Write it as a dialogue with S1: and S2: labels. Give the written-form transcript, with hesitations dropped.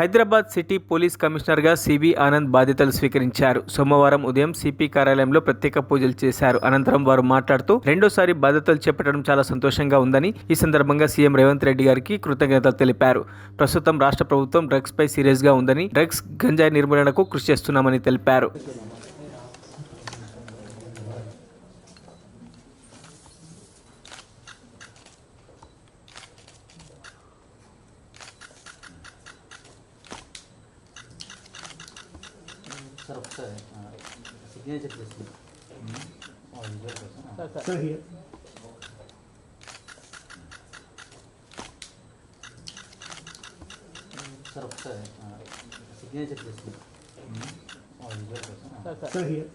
S1: Hyderabad city police కమిషనర్గా CV Anand బాధ్యతలు స్వీకరించారు. సోమవారం ఉదయం సిపి కార్యాలయంలో ప్రత్యేక పూజలు చేశారు. అనంతరం వారు మాట్లాడుతూ రెండోసారి బాధ్యతలు చేపట్టడం చాలా సంతోషంగా ఉందని, ఈ సందర్భంగా సీఎం రేవంత్ రెడ్డి గారికి కృతజ్ఞతలు తెలిపారు. ప్రస్తుతం రాష్ట్ర ప్రభుత్వం డ్రగ్స్ పై సీరియస్ గా ఉందని, డ్రగ్స్ గంజాయి నిర్మూలనకు కృషి చేస్తున్నామని తెలిపారు.
S2: सर ఒకసారి సిగ్నేచర్ చేసి
S3: Sir, here.
S2: సార్ ఒకసారి సిగ్నేచర్ చేసి
S3: Sir, here.